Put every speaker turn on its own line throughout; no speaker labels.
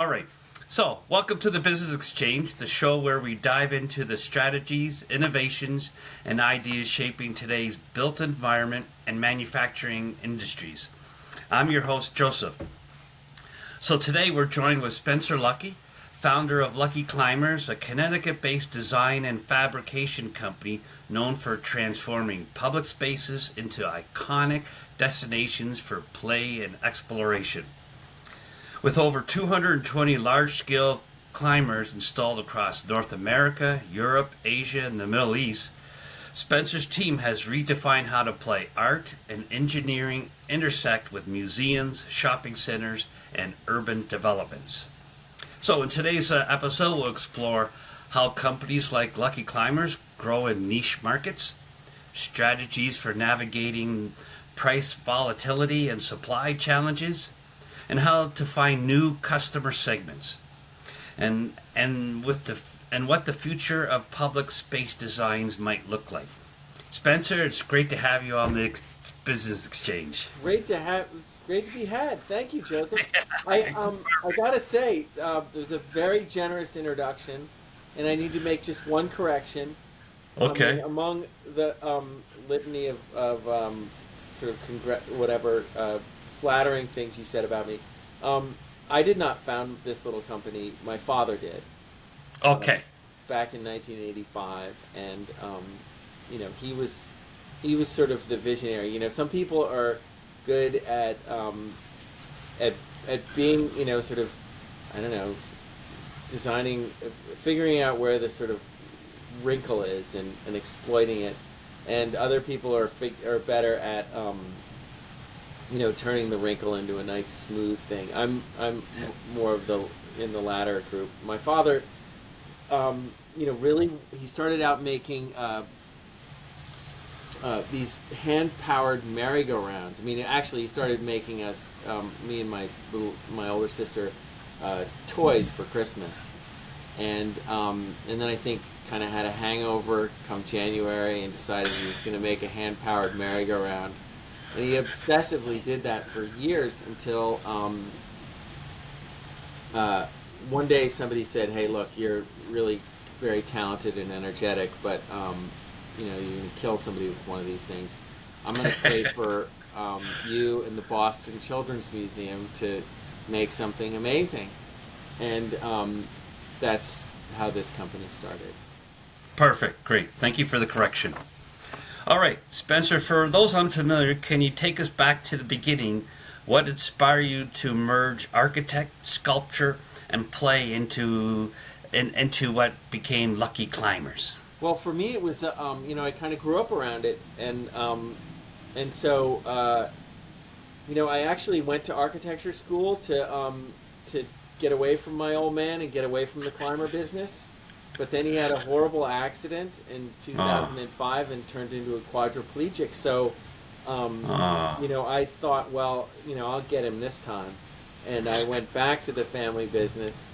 All right. So, welcome to the Business Exchange, the show where we dive into the strategies, innovations, and ideas shaping today's built environment and manufacturing industries. I'm your host, Joseph. So, today we're joined with Spencer Lucky, founder of Lucky Climbers, a Connecticut based design and fabrication company known for transforming public spaces into iconic destinations for play and exploration. With over 220 large-scale climbers installed across North America, Europe, Asia, and the Middle East, Spencer's team has redefined how to play art and engineering intersect with museums, shopping centers, and urban developments. So in today's episode, we'll explore how companies like Lucky Climbers grow in niche markets, strategies for navigating price volatility and supply challenges, and how to find new customer segments, and what the future of public space designs might look like. Spencer, it's great to have you on the Business Exchange.
Great to be had. Thank you, Joseph. I gotta say, there's a very generous introduction, and I need to make just one correction.
Okay.
Among the litany of sort of flattering things you said about me. I did not found this little company. My father did.
Okay.
Back in 1985, and he was sort of the visionary. Some people are good at being sort of, I don't know, designing, figuring out where the sort of wrinkle is and exploiting it, and other people are better at turning the wrinkle into a nice smooth thing. I'm more of in the latter group. My father, really, he started out making these hand-powered merry-go-rounds. I mean, actually, he started making us, me and my older sister, toys for Christmas, and then I think kind of had a hangover come January and decided he was going to make a hand-powered merry-go-round. And he obsessively did that for years until one day somebody said, "Hey, look, you're really very talented and energetic, but you can kill somebody with one of these things. I'm going to pay for you and the Boston Children's Museum to make something amazing." And that's how this company started.
Perfect. Great. Thank you for the correction. All right, Spencer, for those unfamiliar, can you take us back to the beginning? What inspired you to merge architect, sculpture, and play into what became Lucky Climbers?
Well, for me, it was I kind of grew up around it, and so I actually went to architecture school to get away from my old man and get away from the climber business. But then he had a horrible accident in 2005 and turned into a quadriplegic. So, I thought, well, I'll get him this time. And I went back to the family business,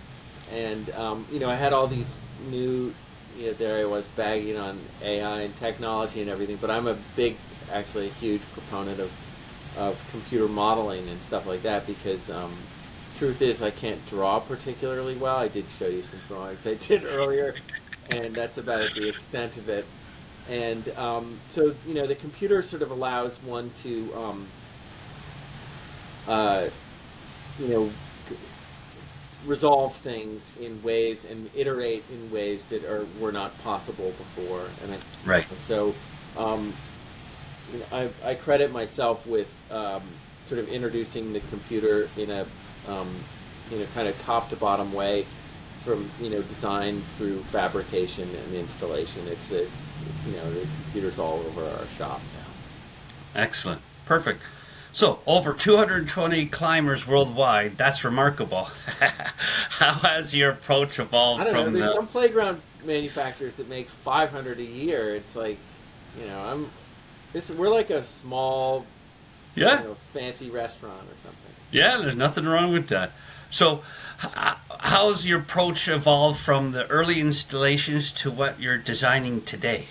and I had all these new, there I was bagging on AI and technology and everything. But I'm actually a huge proponent of computer modeling and stuff like that, because truth is, I can't draw particularly well. I did show you some drawings I did earlier, and that's about the extent of it. And so the computer sort of allows one to resolve things in ways and iterate in ways that were not possible before. And
Right.
So I credit myself with sort of introducing the computer in a kind of top to bottom way, from design through fabrication and installation. It's the computer's all over our shop now.
Excellent. Perfect. So, over 220 climbers worldwide. That's remarkable. How has your approach evolved
I don't know.
from
There's some playground manufacturers that make 500 a year. It's like, we're like a small, fancy restaurant or something.
Yeah, there's nothing wrong with that. So, how's your approach evolved from the early installations to what you're designing today?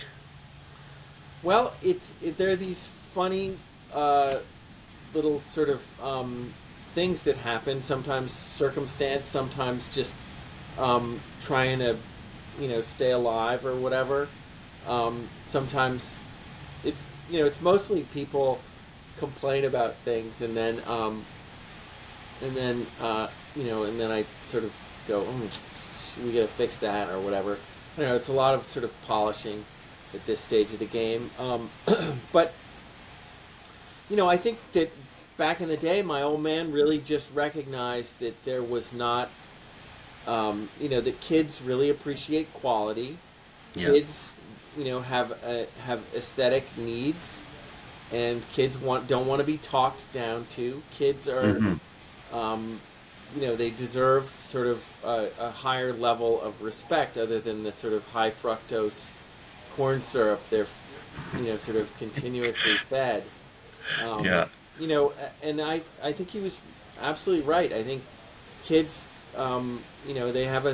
Well, there are these funny little sort of things that happen. Sometimes circumstance, sometimes just trying to, stay alive or whatever. Sometimes it's it's mostly people complain about things, and then and then I sort of go, we gotta fix that or whatever. It's a lot of sort of polishing at this stage of the game. But I think that back in the day, my old man really just recognized that there was not, that kids really appreciate quality.
Yeah.
Kids, have aesthetic needs, and kids don't want to be talked down to. Kids are, they deserve sort of a higher level of respect, other than the sort of high fructose corn syrup they're, sort of continuously fed.
Yeah.
And I think he was absolutely right. I think kids, they have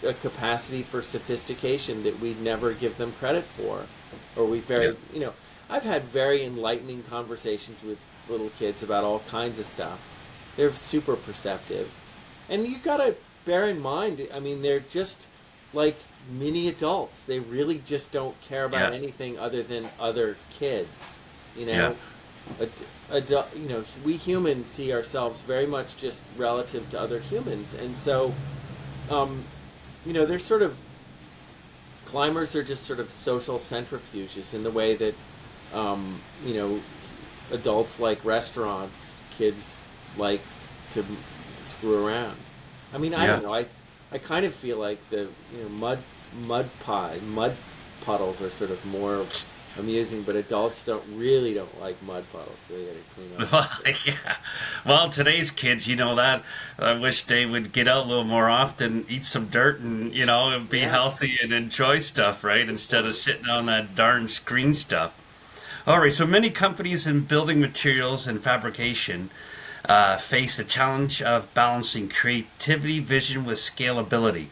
a capacity for sophistication that we never give them credit for, or I've had very enlightening conversations with little kids about all kinds of stuff. They're super perceptive, and you gotta bear in mind, they're just like mini adults. They really just don't care about anything other than other kids. We humans see ourselves very much just relative to other humans, and so, they're sort of, climbers are just sort of social centrifuges in the way that, adults like restaurants, kids like to screw around. I don't know. I kind of feel like the mud puddles are sort of more amusing, but adults really don't like mud puddles, so they gotta clean up.
Yeah. Well, today's kids, that. I wish they would get out a little more often, eat some dirt, and be healthy and enjoy stuff, right? Instead of sitting on that darn screen stuff. All right. So many companies in building materials and fabrication face the challenge of balancing creativity, vision with scalability.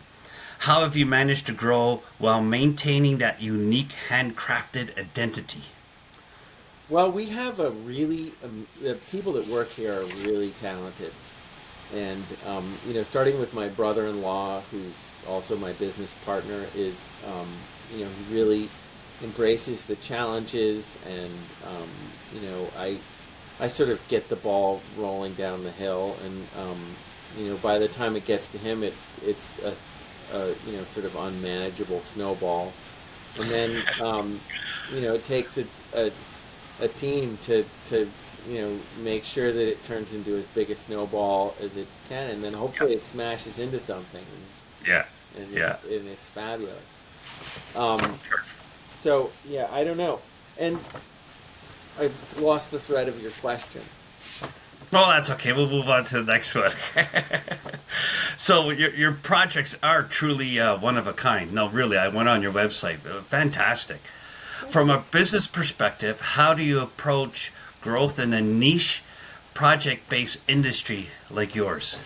How have you managed to grow while maintaining that unique handcrafted identity?
Well, we have a really, the people that work here are really talented. And, starting with my brother-in-law, who's also my business partner, is, he really embraces the challenges, and, I sort of get the ball rolling down the hill, and, by the time it gets to him, it's a sort of unmanageable snowball, and then it takes a team to make sure that it turns into as big a snowball as it can, and then hopefully it smashes into something. And it's fabulous. So I don't know, and I've lost the thread of your question.
Well, that's okay. We'll move on to the next one. So your projects are truly one of a kind. No, really, I went on your website. Fantastic. From a business perspective, how do you approach growth in a niche, project-based industry like yours?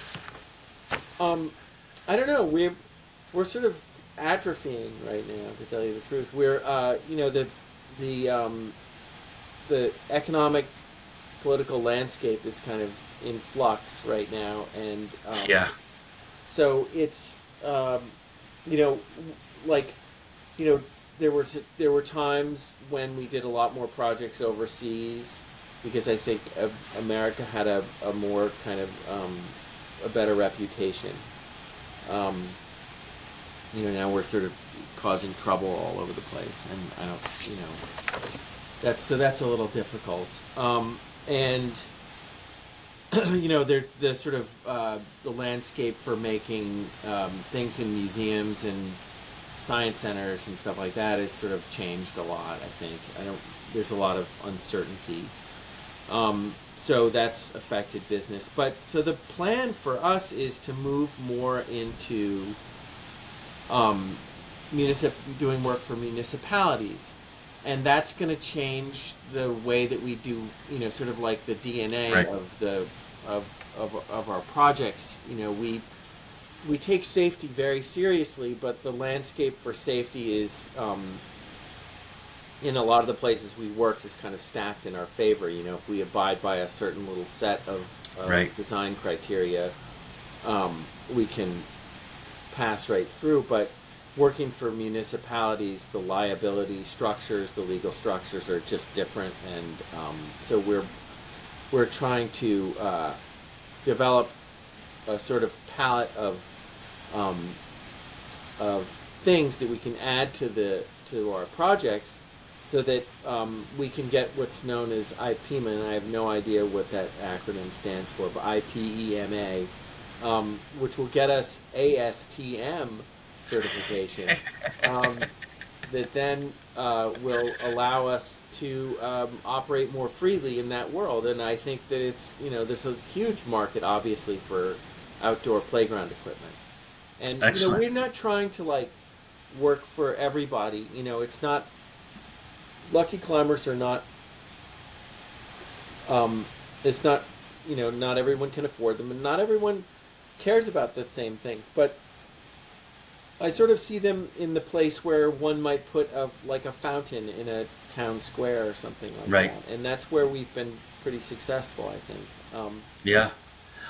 I don't know. We're sort of atrophying right now, to tell you the truth. We're the economic political landscape is kind of in flux right now, and so it's there were times when we did a lot more projects overseas, because I think America had a more kind of a better reputation. Now we're sort of causing trouble all over the place, and I don't, that's a little difficult. And there's the sort of the landscape for making things in museums and science centers and stuff like that. It's sort of changed a lot. I think there's a lot of uncertainty. So that's affected business. But so the plan for us is to move more into doing work for municipalities. And that's going to change the way that we do, sort of like the DNA of our projects. We take safety very seriously, but the landscape for safety is in a lot of the places we work is kind of stacked in our favor. You know, if we abide by a certain little set
Right.
of design criteria, we can pass right through. But working for municipalities, the liability structures, the legal structures are just different, and so we're trying to develop a sort of palette um, of things that we can add to our projects, so that we can get what's known as IPEMA, and I have no idea what that acronym stands for, but IPEMA, which will get us ASTM certification, that then will allow us to operate more freely in that world. And I think that it's, there's a huge market, obviously, for outdoor playground equipment. And,
Excellent.
we're not trying to, like, work for everybody. It's not, Lucky Climbers are not, it's not, not everyone can afford them, and not everyone cares about the same things. But I sort of see them in the place where one might put like a fountain in a town square or something like
Right.
that, and that's where we've been pretty successful, I think.
Yeah.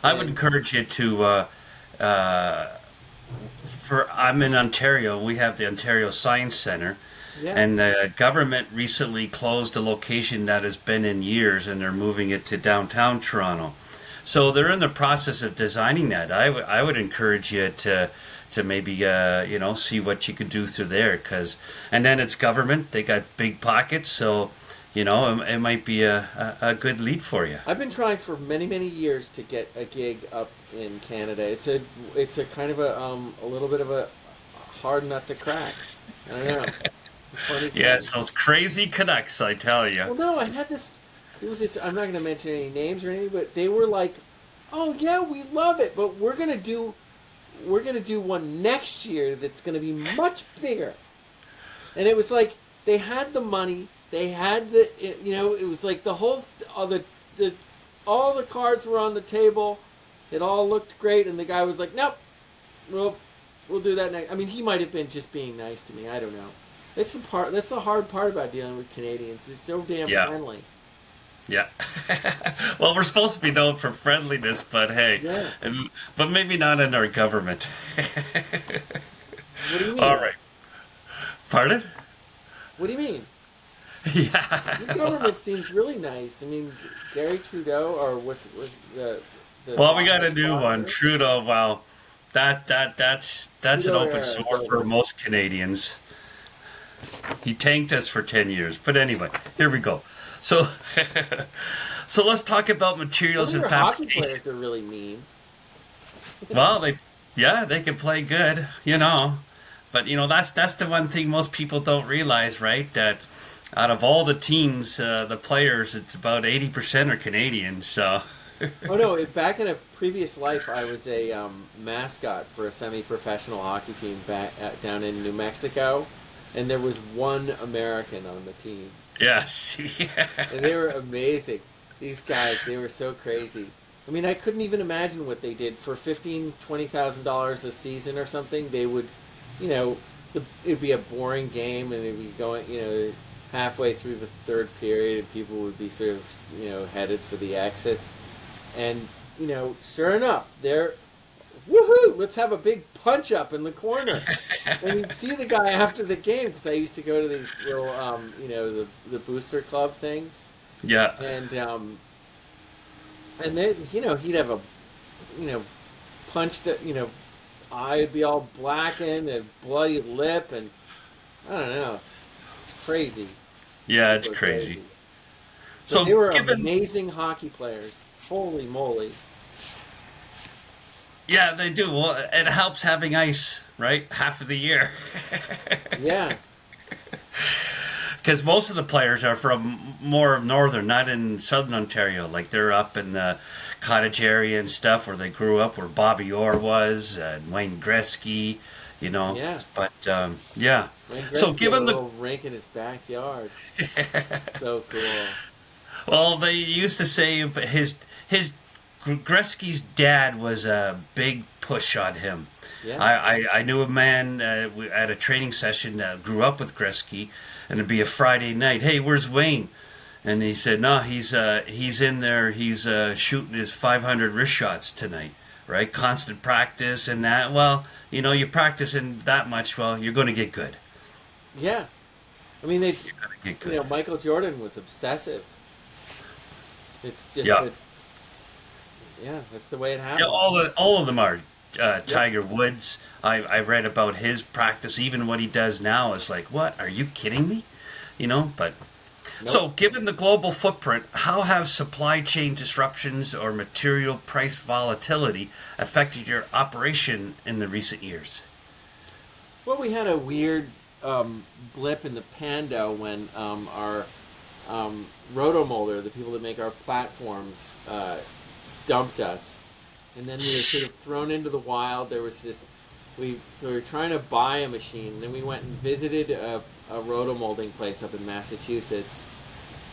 I would
And
encourage you to, I'm in Ontario. We have the Ontario Science Center,
yeah,
and the government recently closed a location that has been in years, and they're moving it to downtown Toronto. So they're in the process of designing that. I would encourage you to maybe see what you could do through there, and then it's government. They got big pockets, so it might be a good lead for you.
I've been trying for many, many years to get a gig up in Canada. It's a kind of a little bit of a hard nut to crack. I don't know. Funny
Yeah,
thing.
it's those crazy Canucks, I tell you.
Well, no, I had this. It was. I'm not going to mention any names or anything, but they were like, "Oh yeah, we love it, but we're gonna do one next year that's gonna be much bigger." And it was like they had the money, they had it was like the whole, all the cards were on the table, it all looked great, and the guy was like, "Nope, we'll do that next." I mean, he might have been just being nice to me. I don't know. That's the hard part about dealing with Canadians. They're so damn
Yeah.
friendly.
Yeah. Well, we're supposed to be known for friendliness, but hey,
Yeah.
but maybe not in our government.
What do you
All
mean?
right. Pardon?
What do you mean? Your
Yeah.
government seems really nice. I mean, Gary Trudeau, or what's the
Well, we got a new one,
father?
Trudeau. Well, that's an
Trudeau
open
era is
sore for
over.
most Canadians. He tanked us for 10 years. But anyway, here we go. So, so let's talk about
Some
materials
of
and
your hockey
fabrication.
players are really mean.
Well, they can play good. But that's the one thing most people don't realize, right? That out of all the teams, the players, it's about 80% are Canadian. So,
Oh no! Back in a previous life, I was a mascot for a semi-professional hockey team back down in New Mexico, and there was one American on the team,
yes,
and they were amazing. These guys, they were so crazy. I mean, I couldn't even imagine what they did for $15,000-$20,000 a season or something. They would, you know, it'd be a boring game, and it'd be going, halfway through the third period, and people would be sort of, headed for the exits. And, sure enough, they're, woohoo, let's have a big punch up in the corner. And you'd see the guy after the game, because I used to go to these little, the booster club things.
yeah,
And then, he'd have a, punched, eye would be all blackened and bloody lip, and I don't know, it's crazy.
yeah. It's
People are
crazy.
But
So,
they were
given
amazing hockey players. Holy moly.
yeah, they do. Well, it helps having ice, right? Half of the year.
Yeah.
Because most of the players are from more northern, not in southern Ontario. Like they're up in the cottage area and stuff where they grew up, where Bobby Orr was, and Wayne Gretzky,
Yeah.
But yeah.
Wayne
So
Gretzky had a
given the
little rink in his backyard. So cool.
well, they used to say his Gretzky's dad was a big push on him.
Yeah.
I knew a man at a training session that grew up with Gretzky, and it'd be a Friday night. Hey, where's Wayne? And he said, no, he's in there. He's shooting his 500 wrist shots tonight, right? Constant practice and that. Well, you practicing that much, well, you're going to get good.
Yeah. I mean,
You're going to get good.
Michael Jordan was obsessive. It's just
Yeah.
yeah, that's the way it
Yeah,
happened.
all of them are.
Yep.
Tiger Woods. I read about his practice. Even what he does now is like, what? Are you kidding me? But
Nope.
so given the global footprint, how have supply chain disruptions or material price volatility affected your operation in the recent years?
Well, we had a weird blip in the Pando when our rotomolder, the people that make our platforms, dumped us, and then we were sort of thrown into the wild. There was this, we were trying to buy a machine, and then we went and visited a rotomolding place up in Massachusetts,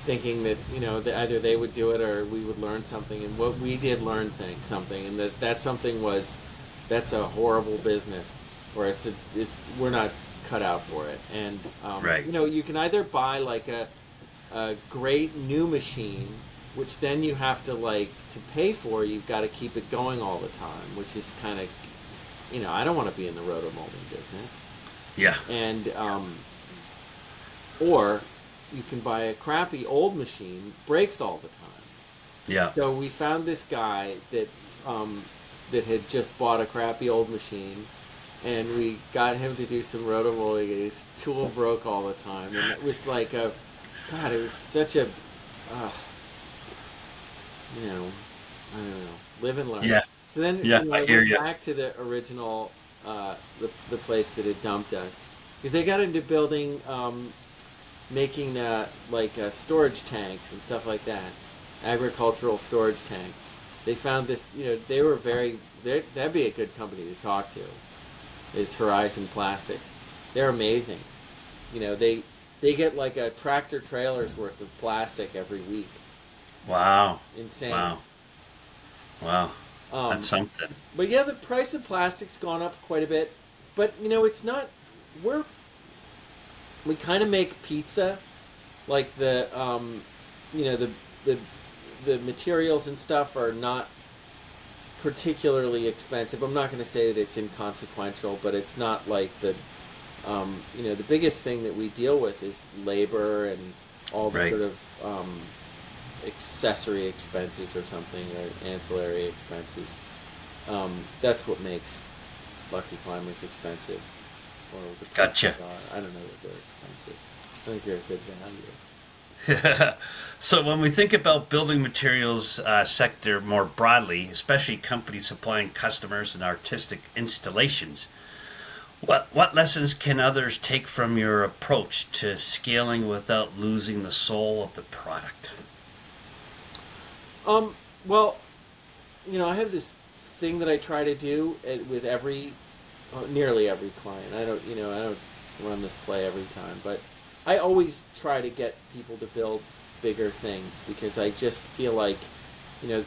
thinking that that either they would do it or we would learn something. And what we did learn something, and that something was, that's a horrible business, or it's we're not cut out for it. And
Right.
you can either buy like a great new machine, which then you have to to pay for. You've got to keep it going all the time, which is kind of, I don't want to be in the rotomolding business.
Yeah.
And or you can buy a crappy old machine, breaks all the time.
Yeah.
So we found this guy that had just bought a crappy old machine, and we got him to do some rotomolding, and his tool broke all the time, and it was like it was such a, I don't know, live and learn.
Yeah.
So then
Yeah, I
I
hear
went
you.
back to the original, the place that had dumped us, because they got into building, making storage tanks and stuff like that, agricultural storage tanks. They found this, they were that'd be a good company to talk to, is Horizon Plastics. They're amazing. They get like a tractor trailer's worth of plastic every week.
Wow.
Insane.
Wow.
Um,
That's something.
But yeah, the price of plastic's gone up quite a bit. But it's not. We kind of make pizza, like the the materials and stuff are not particularly expensive. I'm not going to say that it's inconsequential, but it's not like the biggest thing that we deal with is labor and all the
Right.
sort of accessory expenses or something, or ancillary expenses. That's what makes Lucky Climbers expensive. Or the
Gotcha.
prices are. I don't know that they're expensive. I think they're a good value.
So when we think about building materials sector more broadly, especially companies supplying customers and artistic installations, what lessons can others take from your approach to scaling without losing the soul of the product?
Well, I have this thing that I try to do with nearly every client. I don't run this play every time, but I always try to get people to build bigger things, because I just feel like,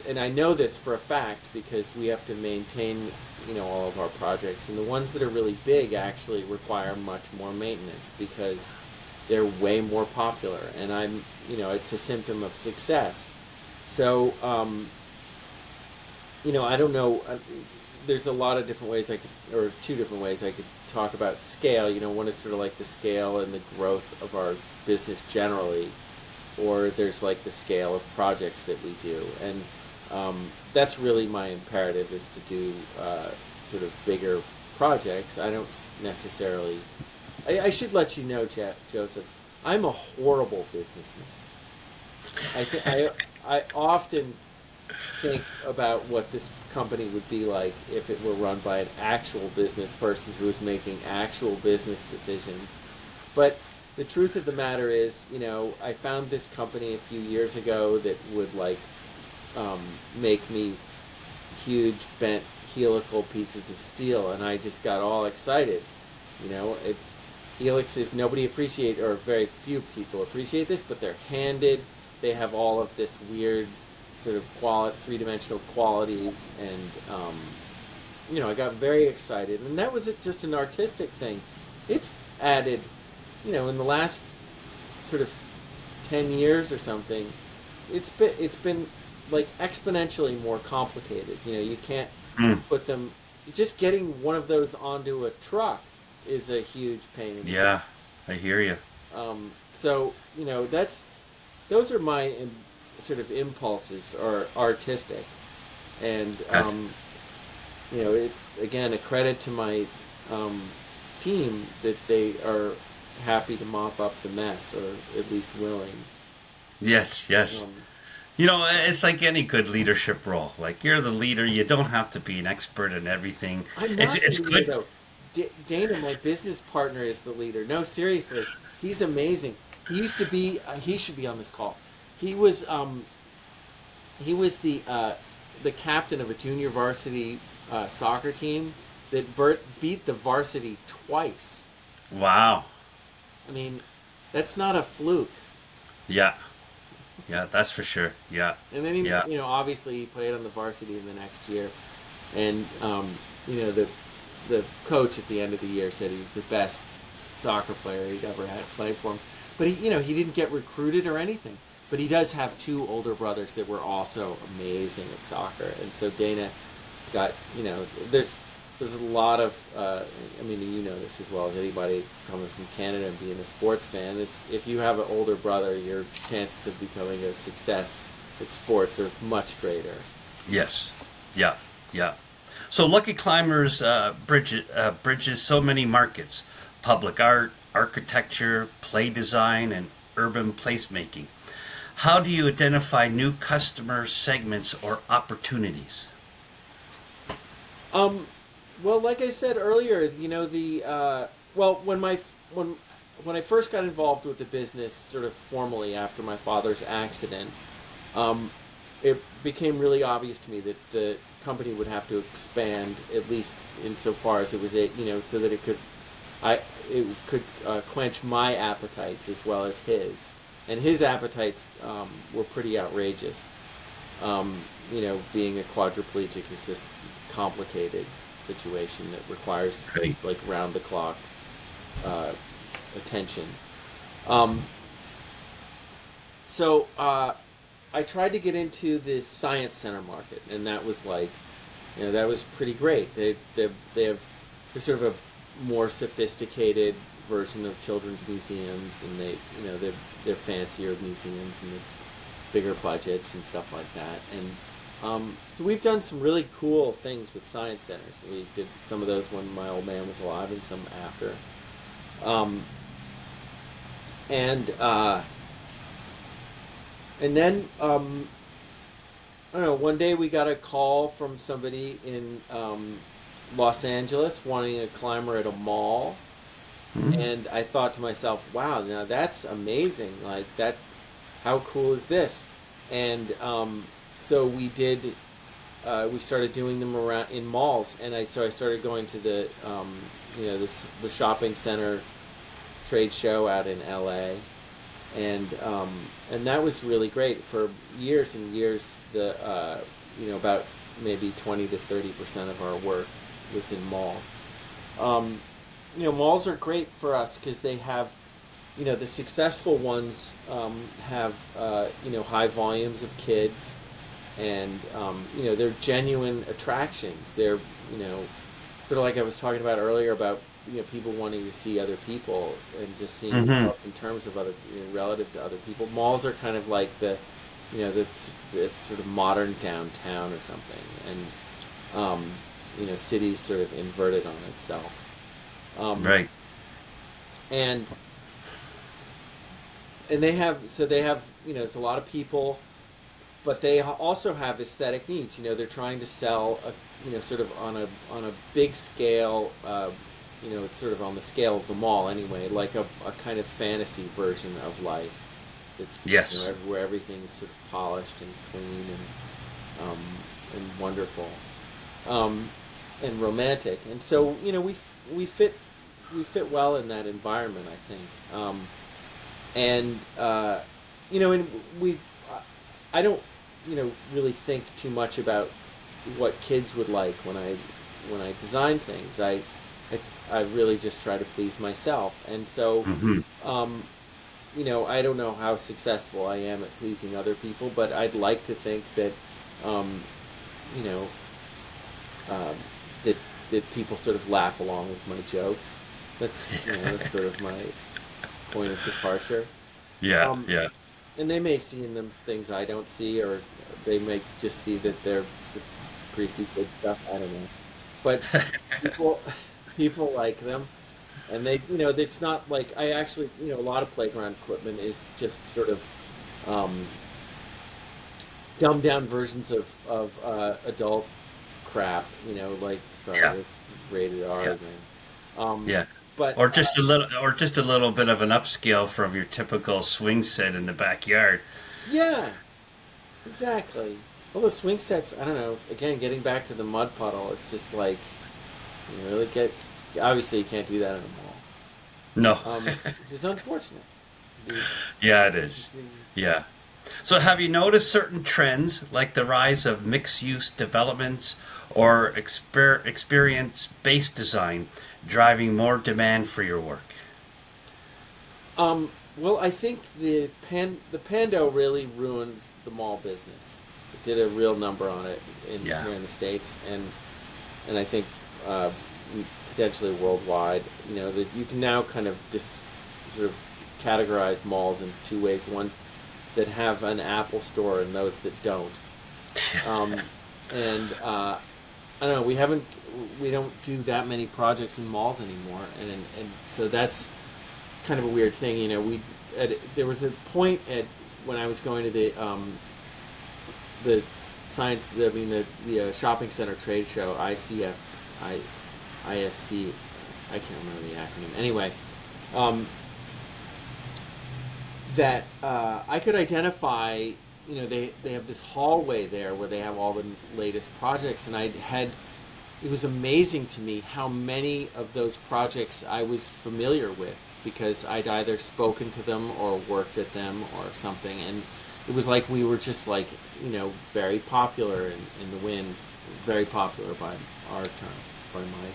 and I know this for a fact because we have to maintain, all of our projects, and the ones that are really big actually require much more maintenance because they're way more popular, and it's a symptom of success. So, I don't know. There's a lot of different ways or two different ways I could talk about scale. One is sort of like the scale and the growth of our business generally, or there's like the scale of projects that we do. And that's really my imperative, is to do sort of bigger projects. I don't necessarily... I should let you know, Joseph, I'm a horrible businessman. I often think about what this company would be like if it were run by an actual business person who is making actual business decisions. But the truth of the matter is, I found this company a few years ago that would make me huge bent helical pieces of steel, and I just got all excited. Helixes, nobody appreciate, or very few people appreciate this, but they're handed. They have all of this weird sort of three-dimensional qualities, and I got very excited, and that was just an artistic thing. It's added, in the last sort of 10 years or something, it's been like exponentially more complicated. You can't
Mm.
put them. Just getting one of those onto a truck is a huge pain in the
Yeah,
ass.
I hear you.
So those are my sort of impulses, or artistic, and it's again a credit to my um, team that they are happy to mop up the mess, or at least willing.
Yes, yes.
Um,
It's like any good leadership role. Like you're the leader, you don't have to be an expert in everything.
I'm
It's
not the
it's
leader
good.
though. Dana, my business partner, is the leader. No, seriously, he's amazing. He used to be. He should be on this call. He was. He was the captain of a junior varsity soccer team that beat the varsity twice.
Wow.
I mean, that's not a fluke.
Yeah, yeah, that's for sure. Yeah,
And then he,
yeah.
obviously he played on the varsity in the next year, and the coach at the end of the year said he was the best soccer player he'd ever had play for him. But he didn't get recruited or anything. But he does have two older brothers that were also amazing at soccer, and so Dana got, there's a lot of I mean, you know this as well as anybody coming from Canada and being a sports fan. It's, if you have an older brother, your chances of becoming a success at sports are much greater.
Yes. Yeah, yeah. So Lucky Climbers bridges so many markets: public art, architecture, play design, and urban placemaking. How do you identify new customer segments or opportunities?
Um, well, like I said earlier, well, when when I first got involved with the business, sort of formally after my father's accident, um, it became really obvious to me that the company would have to expand, at least insofar as it was so that I it could quench my appetites as well as his, and his appetites were pretty outrageous. Being a quadriplegic is this complicated situation that requires
Right.
like round the clock uh, attention. Um, so I tried to get into the science center market, and that was like, that was pretty great. They're sort of a more sophisticated version of children's museums, and they're fancier museums and bigger budgets and stuff like that. And so we've done some really cool things with science centers. We did some of those when my old man was alive, and some after. Um, and uh, and then I don't know. One day we got a call from somebody in Los Angeles wanting a climber at a mall,
Mhm.
and I thought to myself, "Wow, now that's amazing! Like that, how cool is this?" And so we did. We started doing them around in malls, and I started going to the shopping center trade show out in L.A. And that was really great for years and years. About maybe 20 to 30% of our work was in malls. Um, Malls are great for us because they have, the successful ones have high volumes of kids, and they're genuine attractions. They're, sort of like I was talking about earlier about, people wanting to see other people and just seeing
Mhm.
themselves in terms of other, relative to other people. Malls are kind of like the sort of modern downtown or something, and cities sort of inverted on itself. Um,
Right.
and they have it's a lot of people, but they also have aesthetic needs. They're trying to sell sort of on a big scale. It's sort of on the scale of the mall anyway, like a kind of fantasy version of life. It's
Yes.
where everything's sort of polished and clean and wonderful, um, and romantic. And so we fit well in that environment, I think. And and we I don't really think too much about what kids would like when I design things. I really just try to please myself, and so
Hmm.
um, I don't know how successful I am at pleasing other people, but I'd like to think that um, you know um, that that people sort of laugh along with my jokes. That's sort of my point of departure.
Yeah,
Um,
yeah.
and they may see in them things I don't see, or they may just see that they're just greasy good stuff. I don't know, but people people like them, and it's not like I actually, a lot of playground equipment is just sort of um, dumbed down versions of adult crap. Like, sorry,
Yeah,
that's rated R
yeah,
again. Um,
yeah.
but
Or just a little bit of an upscale from your typical swing set in the backyard.
yeah, exactly. Well, the swing sets, I don't know. Again, getting back to the mud puddle, it's just like you really get. Obviously, you can't do that in a mall,
No.
which is unfortunate. The,
Yeah, it is.
it's the,
Yeah. So, have you noticed certain trends like the rise of mixed use developments or experience based design driving more demand for your work?
well, I think the Pando really ruined the mall business. It did a real number on it in
Yeah.
here in the States, and I think uh, potentially worldwide. That you can now kind of sort of categorize malls in two ways: ones that have an Apple store and those that don't. Um, and I don't know. We don't do that many projects in malls anymore, and so that's kind of a weird thing. There was a point at when I was going to the science, I mean the shopping center trade show, ISC, I can't remember the acronym. Anyway, um, that I could identify. They have this hallway there where they have all the latest projects, and it was amazing to me how many of those projects I was familiar with because I'd either spoken to them or worked at them or something, and it was like we were just like very popular in the wind, very popular by our term, by my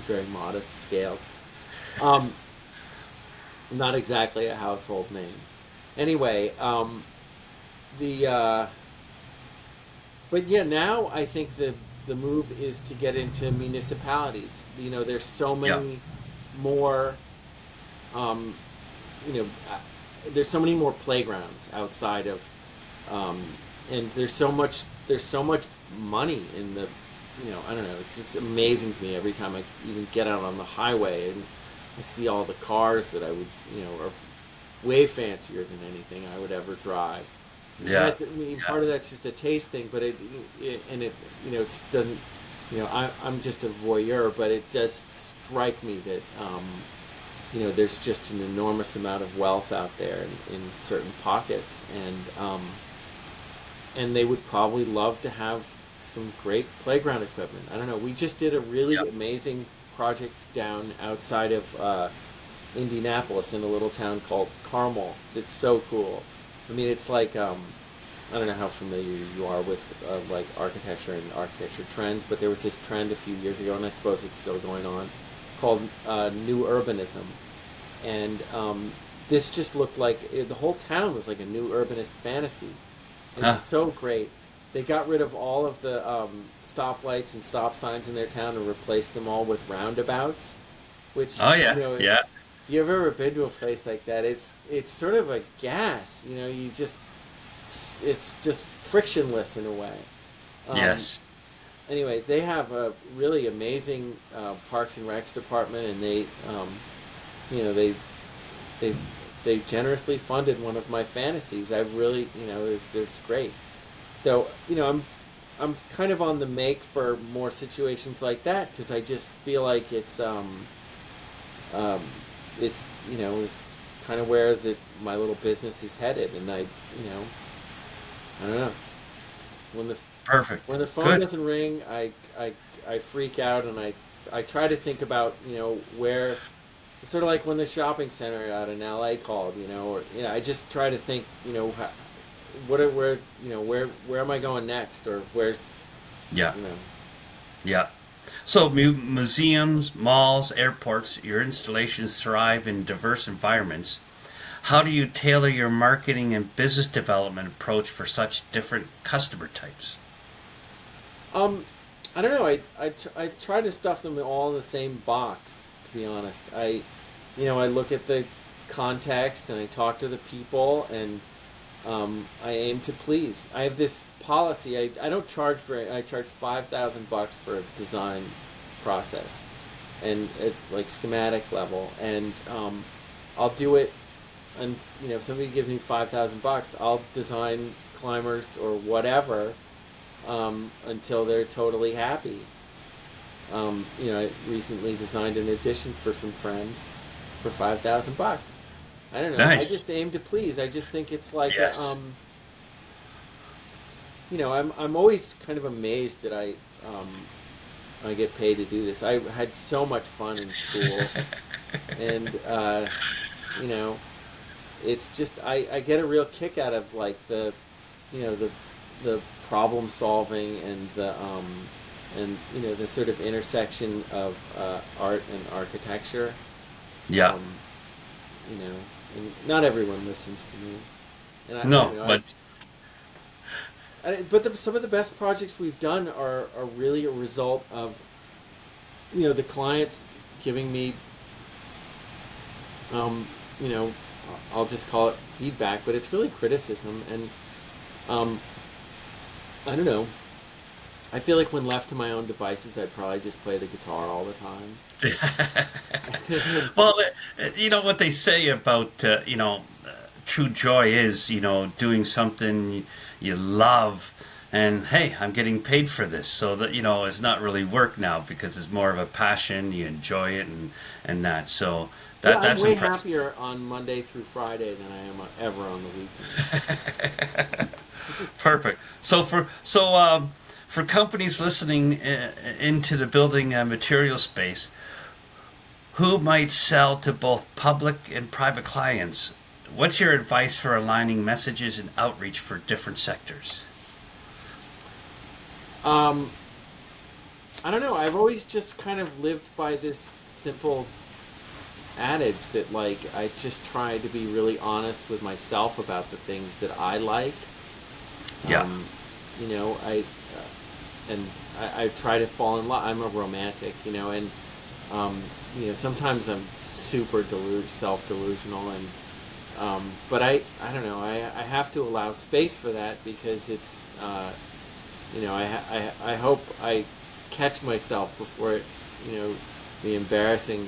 very modest scales. Um, Not exactly a household name. Anyway, the but yeah, now I think the move is to get into municipalities. There's so
Yeah.
many more. Um, you know, uh, there's so many more playgrounds outside of, um, and there's so much money in the. I don't know. It's amazing to me every time I even get out on the highway and I see all the cars that I would, are way fancier than anything I would ever drive.
Yeah.
I mean,
Yeah.
part of that's just a taste thing, but it it doesn't. I'm just a voyeur, but it does strike me that there's just an enormous amount of wealth out there in certain pockets, and they would probably love to have some great playground equipment. I don't know. We just did a
Yeah.
really amazing project down outside of Indianapolis in a little town called Carmel. It's so cool. I mean, it's like I don't know how familiar you are with like architecture and architecture trends, but there was this trend a few years ago, and I suppose it's still going on, called new urbanism, and this just looked like the whole town was like a new urbanist fantasy. It was
Huh.
so great. They got rid of all of the stoplights and stop signs in their town and replaced them all with roundabouts, which
Oh yeah. Yeah.
if you've ever been to a place like that, it's sort of a gas. It's just frictionless in a way. Um,
Yes.
anyway, they have a really amazing Parks and Recs department, and you know, they they they generously funded one of my fantasies. I really, it's great. So I'm kind of on the make for more situations like that because I just feel like um, it's kind of where my little business is headed, and I don't know when the
Perfect.
when the phone
Good.
doesn't ring, I freak out, and I try to think about where it's sort of like when the shopping center out in LA called, or I just try to think where where am I going next, or where's
Yeah.
you know.
Yeah. So museums, malls, airports, your installations thrive in diverse environments. How do you tailor your marketing and business development approach for such different customer types?
Um, I don't know. I try to stuff them all in the same box. To be honest, I look at the context and I talk to the people, and I aim to please. I have this policy. I don't charge for it. I charge $5,000 for a design process, and at like schematic level, and I'll do it. And if somebody gives me $5,000, I'll design climbers or whatever until they're totally happy. I recently designed an addition for some friends for $5,000. I don't know. I
Nice.
just aim to please. I just think it's like
Yes.
I'm always kind of amazed that I get paid to do this. I had so much fun in school, and you know, it's just I get a real kick out of like you know the the problem solving and the sort of intersection of art and architecture.
Yeah.
Um, and not everyone listens to me, and
No, but
but some of the best projects we've done are really a result of the clients giving me um, you know I'll just call it feedback, but it's really criticism, and um, I don't know. I feel like when left to my own devices, I'd probably just play the guitar all the time.
well, you know what they say about true joy is doing something you love, and hey, I'm getting paid for this, so that it's not really work now because it's more of a passion. You enjoy it and that. So
Yeah, I'm
that's
way
impressive.
happier on Monday through Friday than I am ever on the weekend.
Perfect. For companies listening into the building material space, who might sell to both public and private clients, what's your advice for aligning messages and outreach for different sectors?
Um, I don't know. I've always just kind of lived by this simple adage that like I just try to be really honest with myself about the things that I like.
Yeah.
Um, I and I try to fall in love. I'm a romantic, and um, sometimes I'm super self-delusional, and but I don't know. I have to allow space for that because it's I hope I catch myself before the embarrassing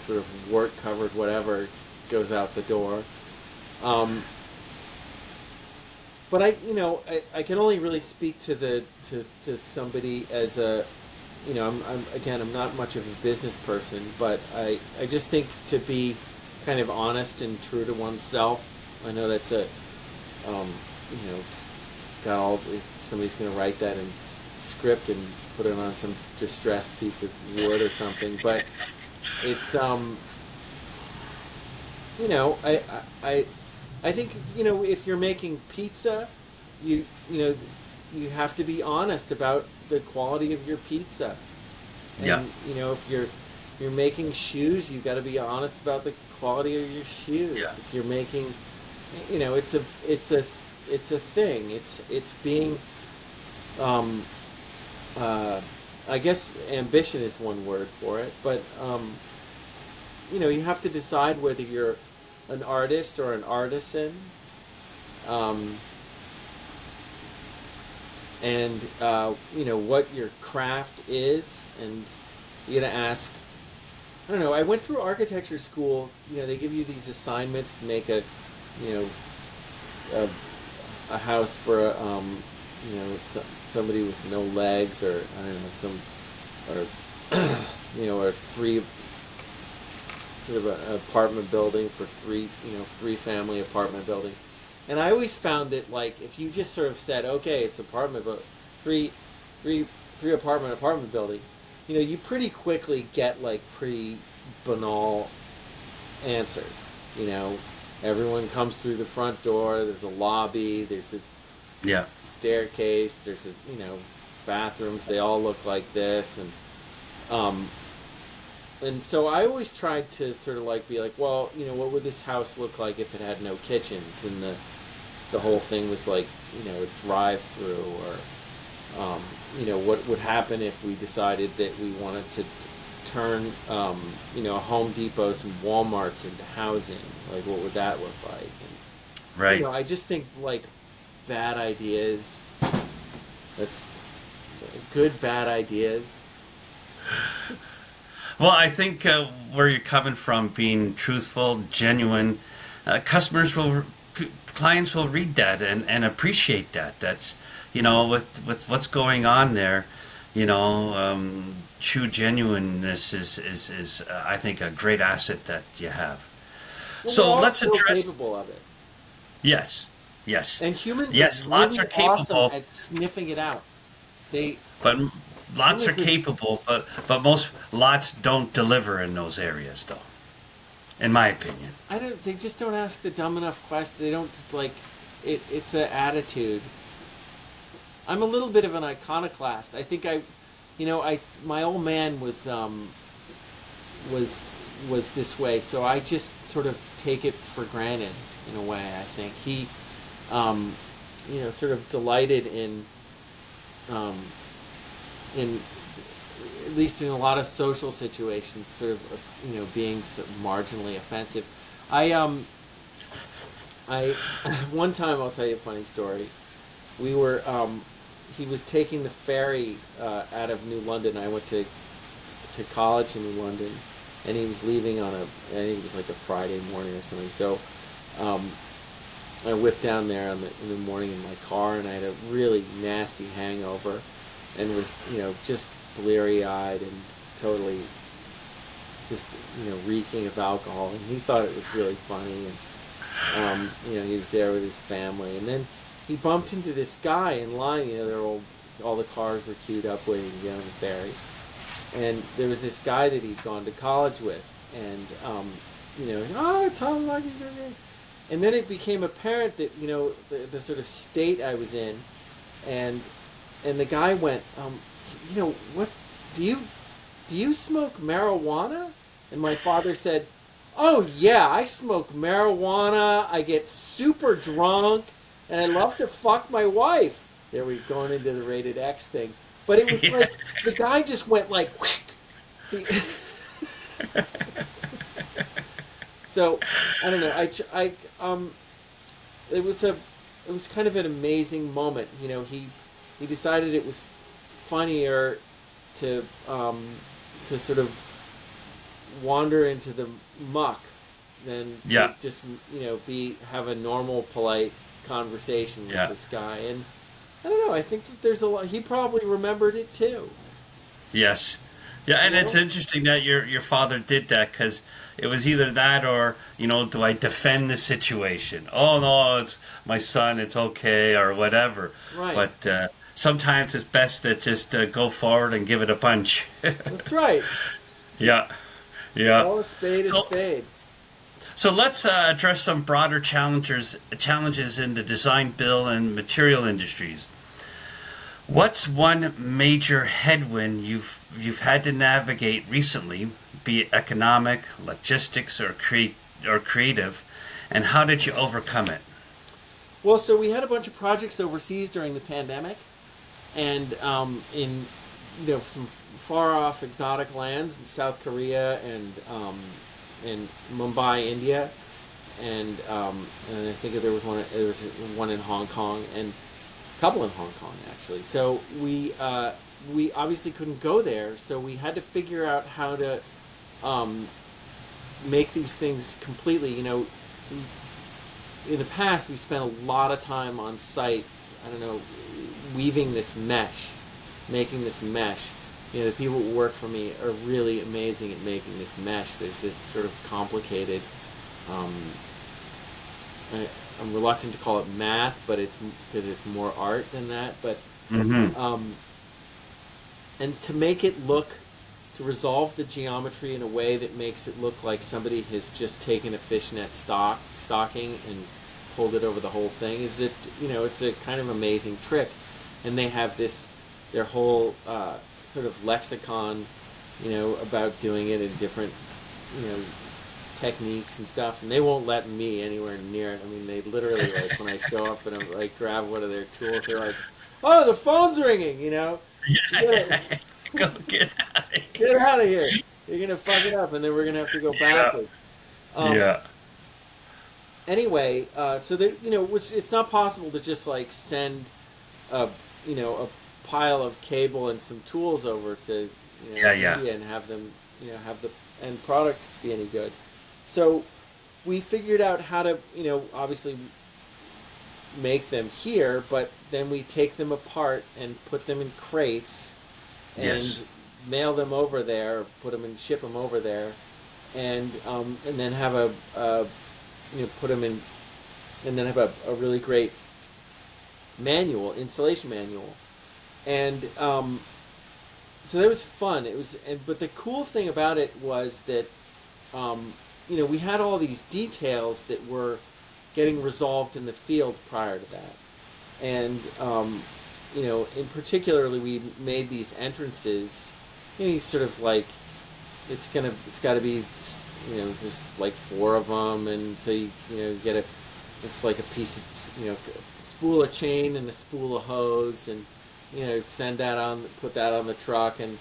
sort of work covered whatever goes out the door. Um, but I can only really speak to somebody as a I'm not much of a business person, but I just think to be kind of honest and true to oneself. I know that's a um, it's got all somebody's going to write that in script and put it on some distressed piece of wood or something, but it's you know I I think if you're making pizza, you you know you have to be honest about the quality of your pizza,
Yeah.
and if you're making shoes, you got to be honest about the quality of your shoes.
Yeah.
If you're making, it's a thing. It's being, um, uh, I guess ambition is one word for it, but you have to decide whether you're an artist or an artisan, um, and what your craft is, and you gotta ask. I don't know. I went through architecture school. They give you these assignments to make you know, a, a house for somebody with no legs, or I don't know, or or three sort of an apartment building for three family apartment building. And I always found that like if you just sort of said, okay, it's apartment, but three, three, three apartment building, you pretty quickly get like pretty banal answers. Everyone comes through the front door. There's a lobby. There's
Yeah.
staircase. There's bathrooms. They all look like this, um, and so I always tried to sort of like be like, well, what would this house look like if it had no kitchens, and the whole thing was like, a drive-through, or what would happen if we decided that we wanted to turn Home Depots and Walmarts into housing? Like, what would that look like? And
Right.
I just think like bad ideas. That's good bad ideas.
Well, I think where you're coming from, being truthful, genuine, customers will, clients will read that and appreciate that. That's, with what's going on there, true genuineness is I think, a great asset that you have.
Well, we're
So
all
let's
still
address.
capable of it.
Yes, yes,
And humans are
yes. Lots
really
are
awesome
capable,
at sniffing it out. They
but lots are
humans are.
capable, but most lots don't deliver in those areas, though. In my opinion.
I don't. They just don't ask the dumb enough questions. They don't like. It's an attitude. I'm a little bit of an iconoclast. I think my old man was was this way, so I just sort of take it for granted in a way. I think he, um, sort of delighted um, in at least in a lot of social situations, sort of being sort of marginally offensive. I I one time I'll tell you a funny story. We were he was taking the ferry out of New London. I went to college in New London, and he was leaving on I think it was like a Friday morning or something. So um, I whipped down there in the morning in my car, and I had a really nasty hangover, and was just bleary eyed and totally just reeking of alcohol. And he thought it was really funny, and he was there with his family, and then he bumped into this guy in line. They're all the cars were queued up waiting to get on the ferry, and there was this guy that he'd gone to college with, and oh, Tom Lucky's okay. And then it became apparent that the sort of state I was in, and the guy went, what do you smoke marijuana? And my father said, oh yeah, I smoke marijuana. I get super drunk, and I love to fuck my wife. There we going into the rated X thing, but it was
Yeah.
like the guy just went like. He, so I don't know. It was kind of an amazing moment. He decided it was funnier to sort of wander into the muck than to
Yeah.
just have a normal polite conversation with
Yeah.
this guy. And I don't know. I think that there's a lot. He probably remembered it too.
Yes. Yeah,
You
and it's
know?
interesting that your father did that, because it was either that or, do I defend the situation? Oh no, it's my son, it's okay, or whatever.
Right.
But sometimes it's best to just go forward and give it a punch.
That's right.
Yeah, yeah.
Call a spade a
So
spade.
so let's address some broader challenges in the design, build, and material industries. What's one major headwind you've had to navigate recently, be it economic, logistics, or creative, and how did you overcome it?
Well, so we had a bunch of projects overseas during the pandemic, and in some far off exotic lands in South Korea and Mumbai, India, and I think there was one in Hong Kong and a couple in Hong Kong actually. So we obviously couldn't go there, so we had to figure out how to um, make these things completely. In the past, we spent a lot of time on site. I don't know, weaving this mesh, making this mesh. The people who work for me are really amazing at making this mesh. There's this sort of complicated. Um, I'm reluctant to call it math, but it's because it's more art than that. But
Mm-hmm.
um, and to make it look, to resolve the geometry in a way that makes it look like somebody has just taken a fishnet stocking and pulled it over the whole thing, is that, it's a kind of amazing trick, and they have their whole sort of lexicon, about doing it in different, you know, techniques and stuff, and they won't let me anywhere near it. I mean, they literally, like, when I show up and I'm like grab one of their tools, they're like, "Oh, the phone's ringing," You gotta
Go get out of
get
here.
her out of here. You're gonna fuck it up, and then we're gonna have to go
Yeah.
backwards. Um,
Yeah.
anyway, so that it's not possible to just like send a a pile of cable and some tools over to
Yeah. Yeah.
India and have them have the end product be any good. So we figured out how to obviously make them here, but then we take them apart and put them in crates and
Yes.
mail them over there, put them and ship them over there, and then have a put them in, and then have a really great installation manual, and so that was fun. But the cool thing about it was that we had all these details that were getting resolved in the field prior to that, and in particularly we made these entrances. You sort of like it's got to be there's like four of them, and so you get it's like a piece of a spool of chain and a spool of hose, and put that on the truck, and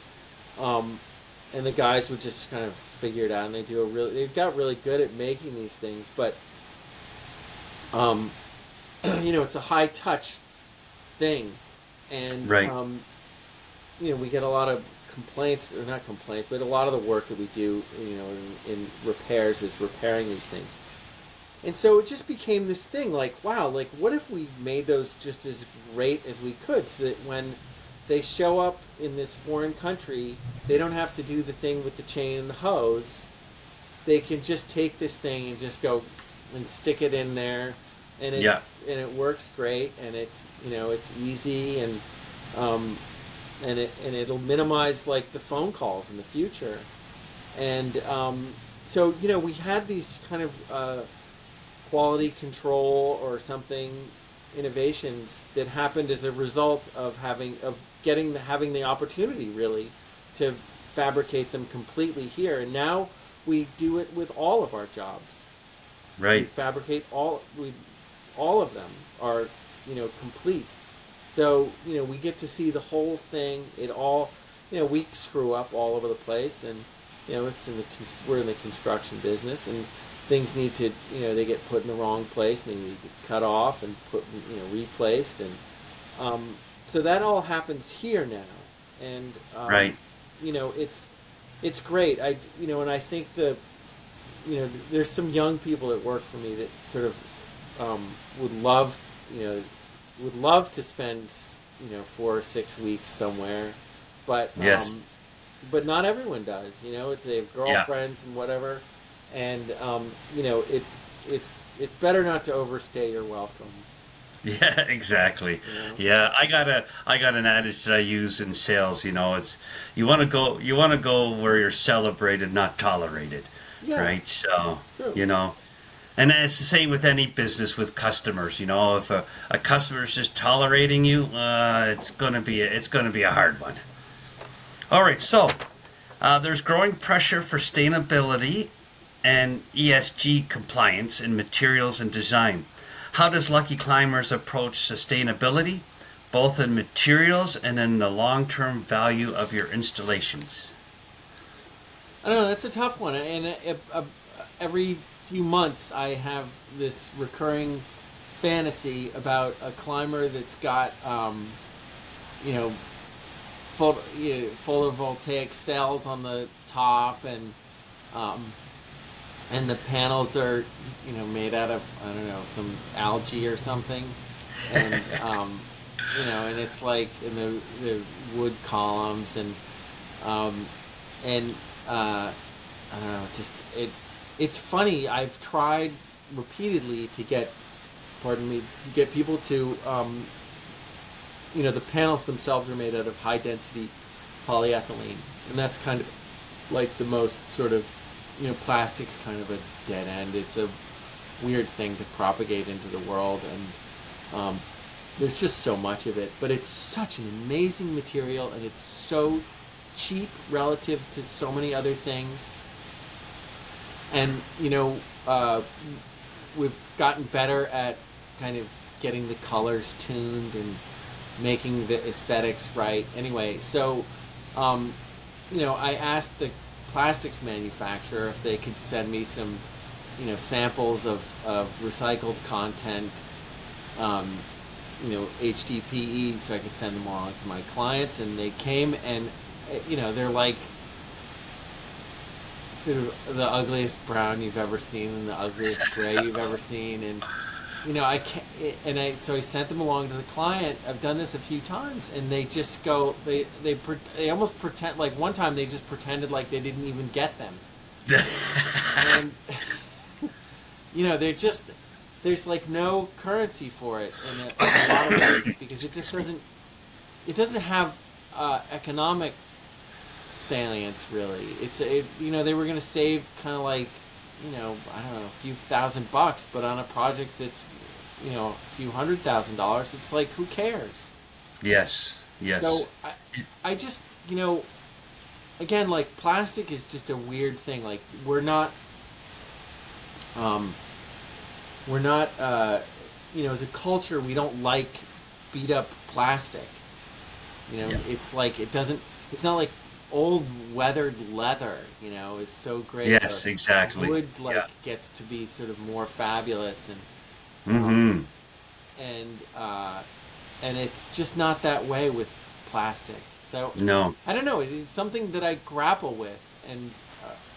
the guys would just kind of figure it out, and they've got really good at making these things, but it's a high touch thing, and
Right.
we get a lot of complaints, or not complaints, but a lot of the work that we do in repairs is repairing these things. And so it just became this thing, like, wow, like, what if we made those just as great as we could, so that when they show up in this foreign country, they don't have to do the thing with the chain and the hose. They can just take this thing and just go and stick it in there, and it works great, and it's it's easy, and it'll minimize like the phone calls in the future, and so we had these kind of quality control or something innovations that happened as a result of having the opportunity really to fabricate them completely here, and now we do it with all of our jobs. We
Right.
fabricate all of them are complete. So we get to see the whole thing. It all we screw up all over the place, and it's we're in the construction business, and things need to they get put in the wrong place, and they need to get cut off and put replaced, and so that all happens here now, and
Right.
it's great. And I think there's some young people that work for me that sort of would love to spend 4 or 6 weeks somewhere, but
Yes.
but not everyone does. They have
Yeah.
girlfriends and whatever, and it's better not to overstay your welcome.
Yeah, exactly.
You know?
Yeah, I got an adage that I use in sales, it's you want to go where you're celebrated, not tolerated.
Yeah,
Right? So,
true.
and it's the same with any business with customers, if a customer is just tolerating you, it's going to be a hard one. All right, so there's growing pressure for sustainability and ESG compliance in materials and design. How does Lucky Climbers approach sustainability, both in materials and in the long-term value of your installations?
I don't know. That's a tough one, and every few months I have this recurring fantasy about a climber that's got photovoltaic cells on the top, and the panels are made out of, I don't know, some algae or something, and and it's like in the wood columns, and I don't know, it's funny. I've tried repeatedly to get people to the panels themselves are made out of high density polyethylene, and that's kind of like the most sort of plastics kind of a dead end. It's a weird thing to propagate into the world, and there's just so much of it. But it's such an amazing material, and it's so cheap relative to so many other things. And we've gotten better at kind of getting the colors tuned and making the aesthetics right. Anyway, so I asked the plastics manufacturer if they could send me some samples of recycled content, HDPE, so I could send them along to my clients. And they came, and they're like sort of the ugliest brown you've ever seen and the ugliest gray you've ever seen. And I can't, so I sent them along to the client. I've done this a few times, and they just go, they almost pretend, like one time they just pretended like they didn't even get them. And they're just, there's like no currency for it in a lot of ways, because it just doesn't have economic salience, really. They were going to save kind of like, I don't know, a few $1,000, but on a project that's, a few $100,000, it's like, who cares?
Yes.
So I just, again, like, plastic is just a weird thing. Like, we're not, as a culture, we don't like beat up plastic. It's like, it's not like old weathered leather, is so great.
Yes, exactly.
Wood gets to be sort of more fabulous,
Mm-hmm.
And it's just not that way with plastic. So
No.
I don't know. It's something that I grapple with, and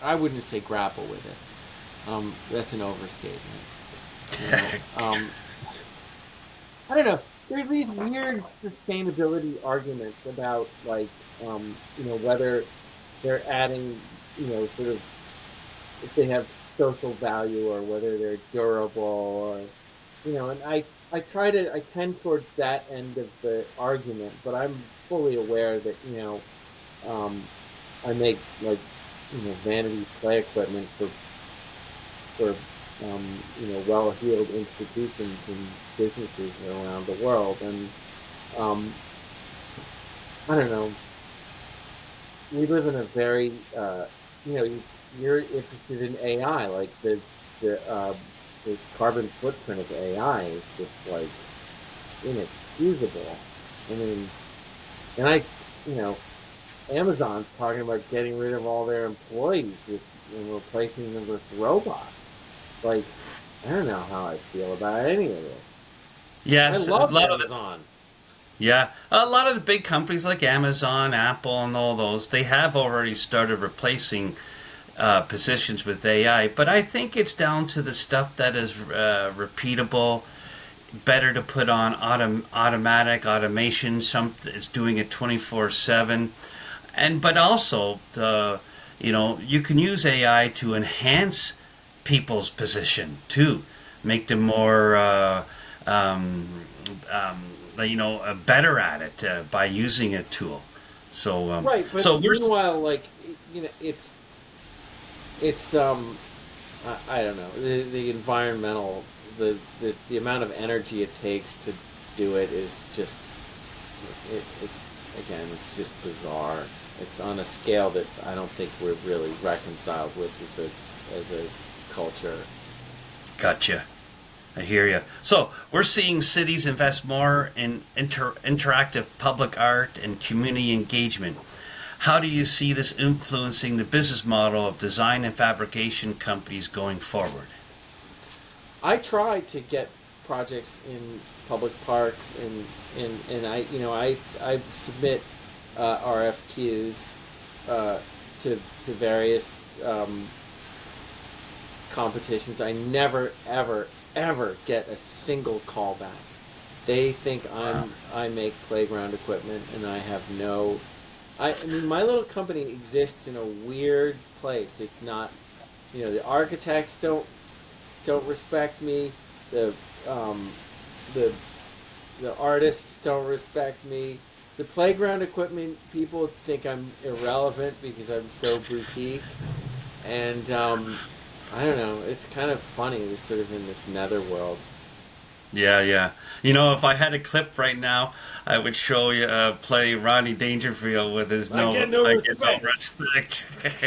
I wouldn't say grapple with it. That's an overstatement. I don't know. There's these weird sustainability arguments about, like, whether they're adding, sort of, if they have social value, or whether they're durable, or, and I tend towards that end of the argument, but I'm fully aware that, I make, like, vanity play equipment for well-heeled institutions and businesses around the world. And I don't know. We live in a very, you're interested in AI, like the carbon footprint of AI is just like inexcusable. I mean, and Amazon's talking about getting rid of all their employees and replacing them with robots. Like, I don't know how I feel about any of this.
Yes,
I love
a lot
Amazon.
a lot of the big companies like Amazon, Apple, and all those, they have already started replacing positions with AI. But I think it's down to the stuff that is repeatable, better to put on automatic automation. Some it's doing it 24/7, but also you can use AI to enhance people's position too, make them more better at it by using a tool. So
Right, but
so we're
meanwhile, like, it's I don't know, the environmental, the amount of energy it takes to do it is just it's just bizarre. It's on a scale that I don't think we're really reconciled with as a culture.
Gotcha. I hear you. So we're seeing cities invest more in interactive public art and community engagement. How do you see this influencing the business model of design and fabrication companies going forward?
I try to get projects in public parks, and I submit RFQs to various competitions. I never ever get a single callback. They think I make playground equipment, and I have no. I mean, my little company exists in a weird place. It's not, the architects don't respect me. The artists don't respect me. The playground equipment people think I'm irrelevant because I'm so boutique, and I don't know. It's kind of funny. We're sort of in this nether world.
Yeah, yeah. You know, if I had a clip right now, I would show you play Ronnie Dangerfield with his
I get no
I get no
respect.
respect.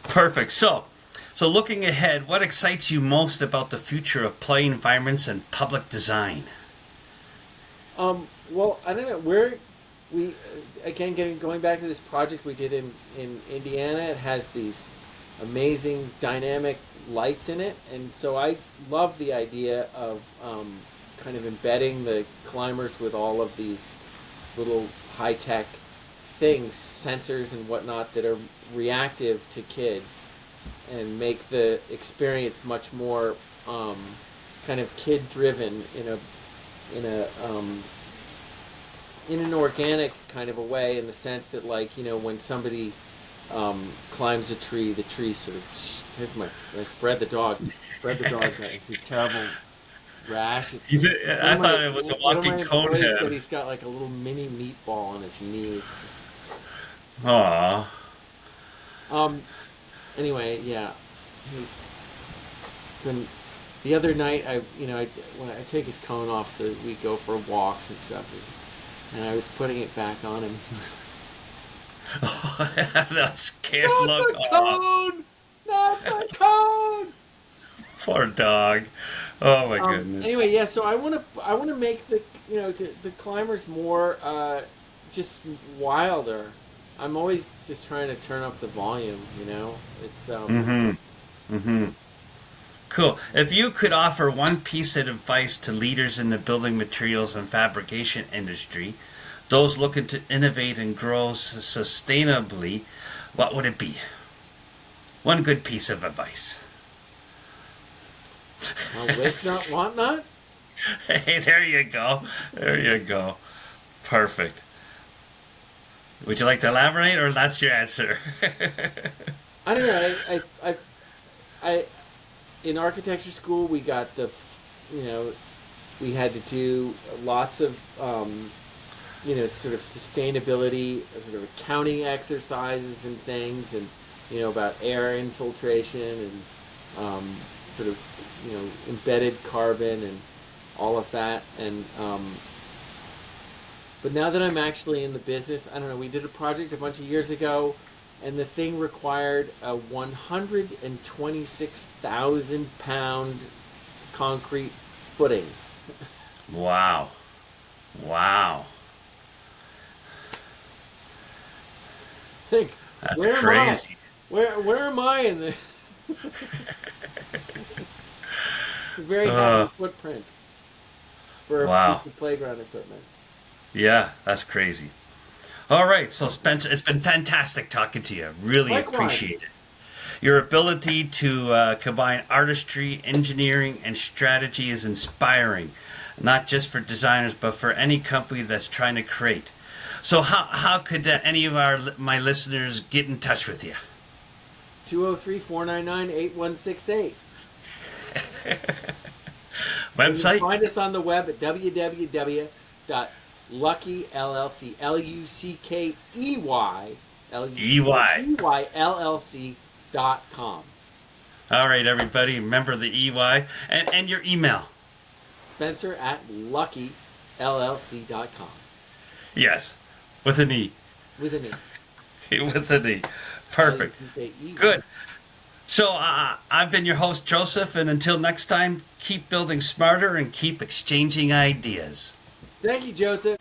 Perfect. So looking ahead, what excites you most about the future of play environments and public design?
Well, I don't know. We again getting going back to this project we did in Indiana. It has these amazing dynamic lights in it, and so I love the idea of kind of embedding the climbers with all of these little high tech things, sensors and whatnot that are reactive to kids, and make the experience much more kind of kid driven in a in an organic kind of a way, in the sense that, like, when somebody climbs a tree, the tree sort of here's my Fred the dog. Fred the dog has a terrible rash.
I thought it was a
One of my
walking cone
employees said
head.
he's got like a little mini meatball on his knee. It's just
Aw.
um. Anyway, yeah, he's been. The other night, when I take his cone off, so we go for walks and stuff, and I was putting it back on him.
That scared
Not
look.
the
Aw,
cone! Not the cone!
poor dog. Oh my goodness.
Anyway, yeah. So I want to make the climbers more just wilder. I'm always just trying to turn up the volume. It's
Cool. If you could offer one piece of advice to leaders in the building materials and fabrication industry, those looking to innovate and grow sustainably, what would it be? One good piece of advice.
waste not, want not.
Hey, there you go. There you go. Perfect. Would you like to elaborate, or that's your answer?
I don't know. I in architecture school we got we had to do lots of sort of sustainability, sort of accounting exercises and things, and about air infiltration and sort of embedded carbon and all of that. And but now that I'm actually in the business, I don't know. We did a project a bunch of years ago, and the thing required a 126,000-pound concrete footing.
Wow. Wow.
Think,
That's
where am I?
crazy.
Where am I in the very heavy
Uh,
footprint for a
wow.
piece of playground equipment?
Yeah, that's crazy. All right, so Spencer, it's been fantastic talking to you. Really
Likewise.
appreciate it. Your ability to combine artistry, engineering, and strategy is inspiring, not just for designers, but for any company that's trying to create. So, how could any of my listeners get in touch with you?
203-499-8168. And you can
Website?
find us on the web at
EY.
www.luckyllc.com.
All right, everybody, remember the EY and your email.
Spencer at luckyllc.com.
Yes, with an E.
With an E.
With an E. Perfect.
L-U-C-K-E-Y.
Good. So I've been your host, Joseph, and until next time, keep building smarter and keep exchanging ideas.
Thank you, Joseph.